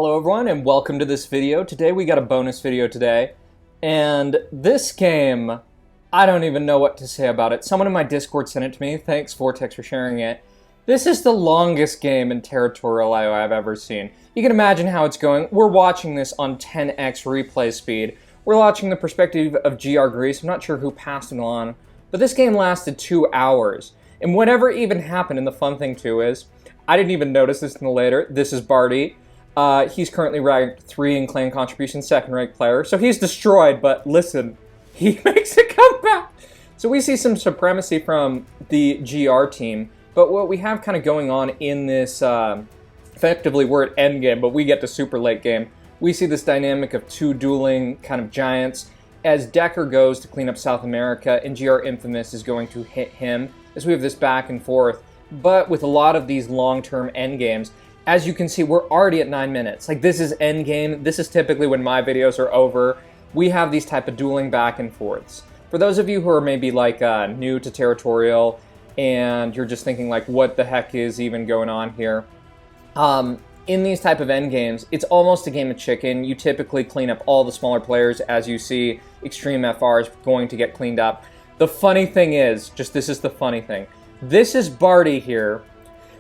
Hello everyone and welcome to this video. Today we got a bonus video today, and this game, I don't even know what to say about it. Someone in my Discord sent it to me. Thanks Vortex for sharing it. This is the longest game in Territorialio I've ever seen. You can imagine how it's going. We're watching this on 10x replay speed. We're watching the perspective of GR Greece. I'm not sure who passed it on, but this game lasted 2 hours. And whatever even happened, and the fun thing too is, I didn't even notice this until later. This is Barty. He's currently ranked 3 in clan contribution, second ranked player. So he's destroyed, but listen, he makes a comeback. So we see some supremacy from the GR team, but what we have kind of going on in this, effectively we're at endgame, but we get to super late game. We see this dynamic of 2 dueling kind of giants as Decker goes to clean up South America and GR Infamous is going to hit him as we have this back and forth. But with a lot of these long-term endgames, as you can see, we're already at 9 minutes. Like, this is endgame. This is typically when my videos are over. We have these type of dueling back and forths. For those of you who are maybe like new to Territorial and you're just thinking like, what the heck is even going on here? In these type of endgames, it's almost a game of chicken. You typically clean up all the smaller players. As you see, Extreme FR is going to get cleaned up. The funny thing is, this is the funny thing. This is Barty here.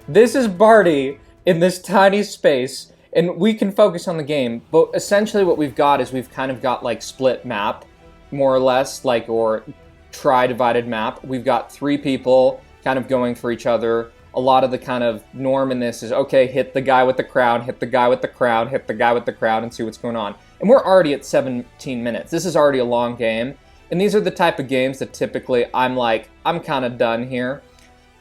This is Barty in this tiny space, and we can focus on the game, but essentially what we've got is we've kind of got like split map, more or less, like, or tri-divided map. We've got 3 people kind of going for each other. A lot of the kind of norm in this is, okay, hit the guy with the crown, hit the guy with the crown, hit the guy with the crown, and see what's going on. And we're already at 17 minutes. This is already a long game, and these are the type of games that typically I'm like, I'm kind of done here.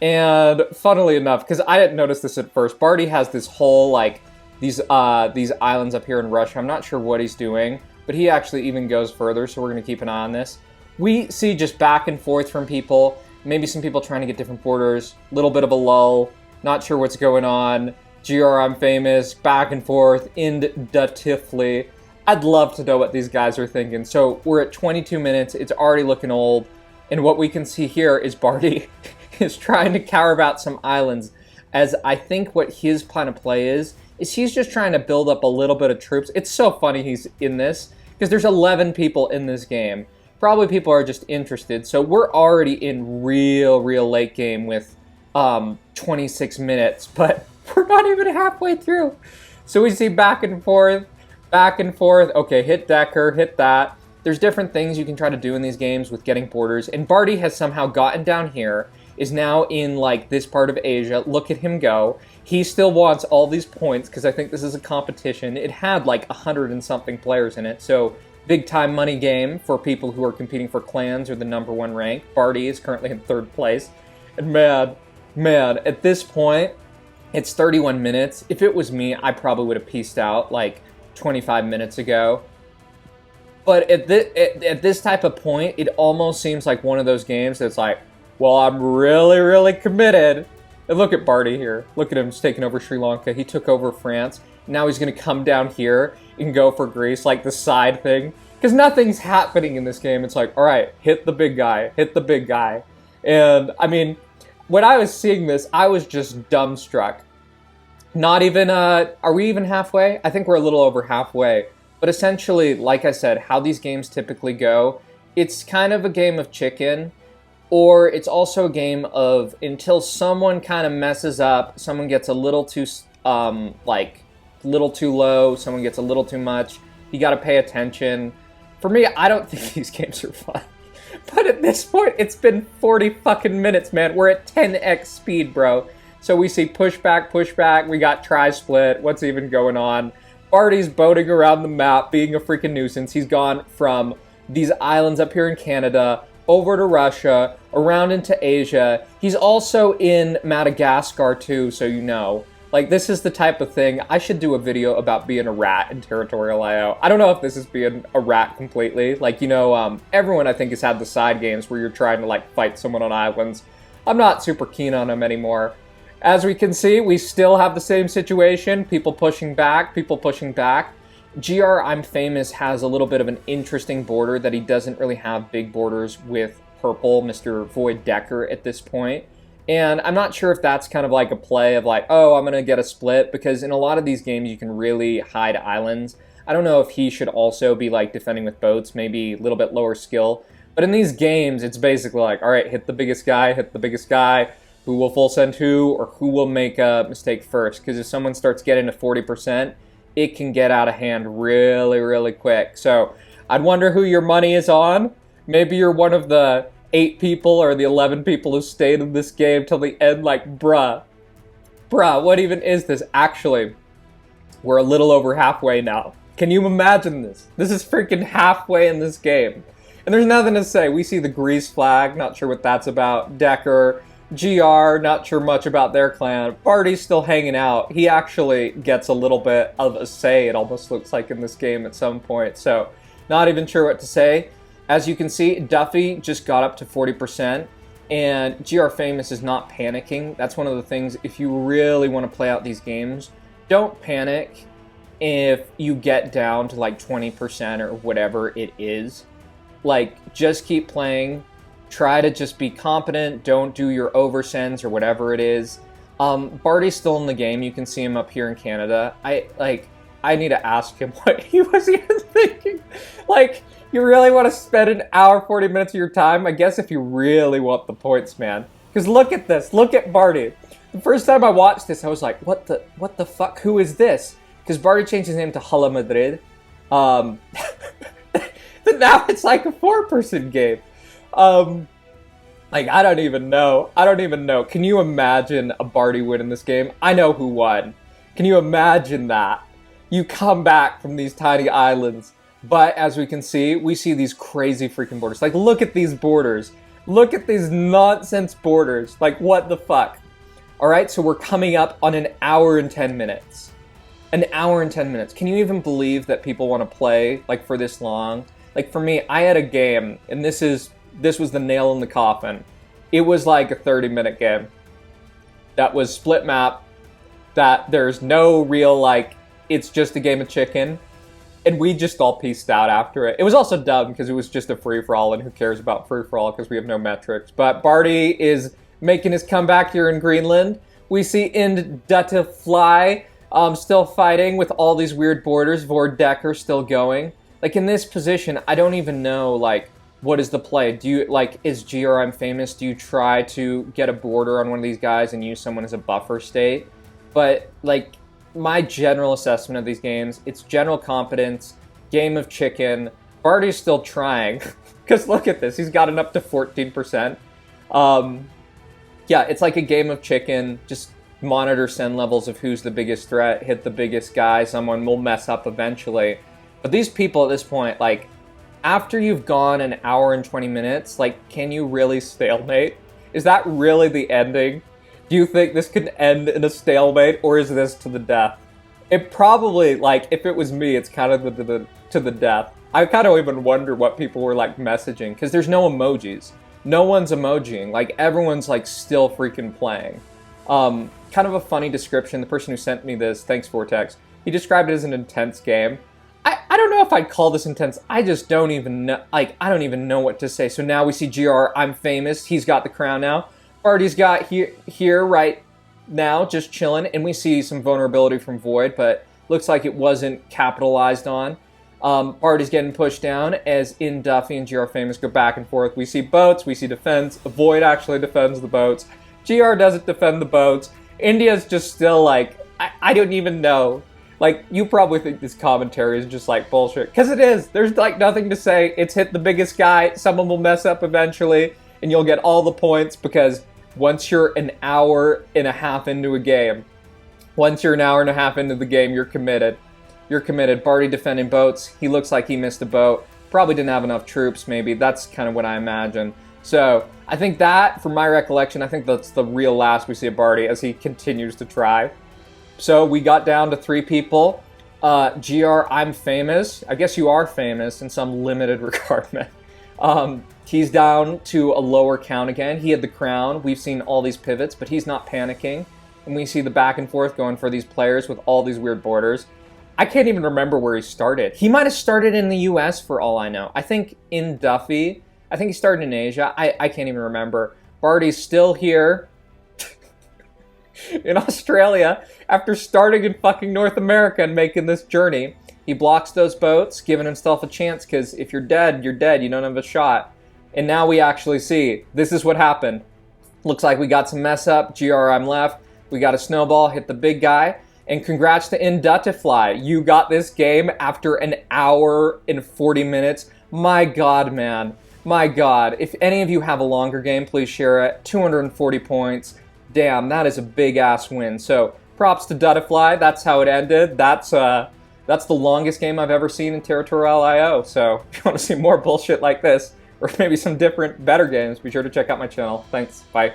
And funnily enough, because I didn't notice this at first, Barty has this whole, like, these islands up here in Russia. I'm not sure what he's doing, but he actually even goes further, so we're going to keep an eye on this. We see just back and forth from people, maybe some people trying to get different borders, a little bit of a lull, not sure what's going on. GR, I'm famous, back and forth, indatively. I'd love to know what these guys are thinking. So we're at 22 minutes, it's already looking old, and what we can see here is Barty is trying to carve out some islands, as I think what his plan of play is he's just trying to build up a little bit of troops. It's so funny he's in this, because there's 11 people in this game. Probably people are just interested, so we're already in real late game with 26 minutes, but we're not even halfway through. So we see back and forth, okay, hit Decker, hit that. There's different things you can try to do in these games with getting borders, and Barty has somehow gotten down here, is now in like this part of Asia. Look at him go. He still wants all these points because I think this is a competition. It had like 100 and something players in it, so big time money game for people who are competing for clans or the #1 rank. Barty is currently in 3rd place, and man, at this point, it's 31 minutes. If it was me, I probably would have pieced out like 25 minutes ago. But at this type of point, it almost seems like one of those games that's like, well, I'm really committed. And look at Barty here. Look at him, he's taking over Sri Lanka. He took over France. Now he's going to come down here and go for Greece, like the side thing. Because nothing's happening in this game. It's like, all right, hit the big guy. Hit the big guy. And, I mean, when I was seeing this, I was just dumbstruck. Not even, are we even halfway? I think we're a little over halfway. But essentially, like I said, how these games typically go, it's kind of a game of chicken. Or it's also a game of until someone kind of messes up, someone gets a little too, little too low, someone gets a little too much, you gotta pay attention. For me, I don't think these games are fun. But at this point, it's been 40 fucking minutes, man. We're at 10x speed, bro. So we see pushback, we got tri-split, what's even going on? Barty's boating around the map, being a freaking nuisance. He's gone from these islands up here in Canada, over to Russia, around into Asia. He's also in Madagascar too, so you know. Like, this is the type of thing, I should do a video about being a rat in Territorialio. I don't know if this is being a rat completely. Like, you know, everyone I think has had the side games where you're trying to like fight someone on islands. I'm not super keen on them anymore. As we can see, we still have the same situation. People pushing back. GR, I'm famous, has a little bit of an interesting border that he doesn't really have big borders with purple, Mr. Void Decker at this point. And I'm not sure if that's kind of like a play of like, oh, I'm going to get a split, because in a lot of these games you can really hide islands. I don't know if he should also be like defending with boats, maybe a little bit lower skill. But in these games, it's basically like, all right, hit the biggest guy, who will full send who, or who will make a mistake first. Because if someone starts getting to 40%, it can get out of hand really, really quick. So I'd wonder who your money is on. Maybe you're one of the 8 people or the 11 people who stayed in this game till the end, like, bruh, what even is this? Actually, we're a little over halfway now. Can you imagine this? This is freaking halfway in this game. And there's nothing to say. We see the Greece flag, not sure what that's about. Decker, GR, not sure much about their clan. Barty's still hanging out. He actually gets a little bit of a say, it almost looks like, in this game at some point. So, not even sure what to say. As you can see, Duffy just got up to 40%, and GR Famous is not panicking. That's one of the things, if you really want to play out these games, don't panic if you get down to like 20% or whatever it is. Like, just keep playing. Try to just be competent. Don't do your oversends or whatever it is. Barty's still in the game. You can see him up here in Canada. I need to ask him what he was even thinking. Like, you really want to spend an hour, 40 minutes of your time? I guess if you really want the points, man. Because look at this. Look at Barty. The first time I watched this, I was like, what the fuck? Who is this? Because Barty changed his name to Hala Madrid. But now it's like a 4-person game. Like, I don't even know. Can you imagine a Barty win in this game? I know who won. Can you imagine that? You come back from these tiny islands. But as we can see, we see these crazy freaking borders. Like, look at these borders. Look at these nonsense borders. Like, what the fuck? Alright, so we're coming up on an hour and 10 minutes. An hour and 10 minutes. Can you even believe that people want to play, like, for this long? Like, for me, I had a game, and this was the nail in the coffin. It was like a 30-minute game. That was split map. That there's no real, like, it's just a game of chicken. And we just all pieced out after it. It was also dumb because it was just a free-for-all, and who cares about free-for-all because we have no metrics. But Barty is making his comeback here in Greenland. We see Fly still fighting with all these weird borders. Vordecker still going. Like, in this position, I don't even know, like, what is the play? Do you, like, is GRM famous? Do you try to get a border on one of these guys and use someone as a buffer state? But, like, my general assessment of these games, it's general competence, game of chicken. Barty's still trying. Because look at this, he's gotten up to 14%. Yeah, it's like a game of chicken. Just monitor send levels of who's the biggest threat, hit the biggest guy, someone will mess up eventually. But these people at this point, like, after you've gone an hour and 20 minutes, like, can you really stalemate? Is that really the ending? Do you think this could end in a stalemate, or is this to the death? It probably, like, if it was me, it's kind of to the death. I kind of even wonder what people were, like, messaging, because there's no emojis. No one's emojiing. Like, everyone's, like, still freaking playing. Kind of a funny description. The person who sent me this, thanks Vortex, he described it as an intense game. I don't know if I'd call this intense. I just don't even know. Like, I don't even know what to say. So now we see GR, I'm famous. He's got the crown now. Barty's got here right now, just chilling. And we see some vulnerability from Void, but looks like it wasn't capitalized on. Barty's getting pushed down as Duffy and GR Famous go back and forth. We see boats, we see defense. Void actually defends the boats. GR doesn't defend the boats. India's just still like, I don't even know. Like, you probably think this commentary is just like bullshit. Because it is. There's like nothing to say. It's hit the biggest guy. Someone will mess up eventually. And you'll get all the points because once you're an hour and a half into a game, you're committed. You're committed. Barty defending boats. He looks like he missed a boat. Probably didn't have enough troops, maybe. That's kind of what I imagine. So, I think that, from my recollection, I think that's the real last we see of Barty as he continues to try. So, we got down to 3 people. GR, I'm famous. I guess you are famous in some limited regard, man. He's down to a lower count again. He had the crown. We've seen all these pivots, but he's not panicking. And we see the back and forth going for these players with all these weird borders. I can't even remember where he started. He might have started in the US for all I know. I think in Duffy. I think he started in Asia. I can't even remember. Barty's still here. in Australia after starting in fucking North America and making this journey. He blocks those boats, giving himself a chance, because if you're dead, you're dead. You don't have a shot. And now we actually see, this is what happened. Looks like we got some mess up. GRM left. We got a snowball, hit the big guy. And congrats to Indutifly. You got this game after an hour and 40 minutes. My God, man. My God. If any of you have a longer game, please share it. 240 points. Damn, that is a big-ass win. So, props to Dutifly. That's how it ended. That's the longest game I've ever seen in Territorialio. So, if you want to see more bullshit like this, or maybe some different, better games, be sure to check out my channel. Thanks. Bye.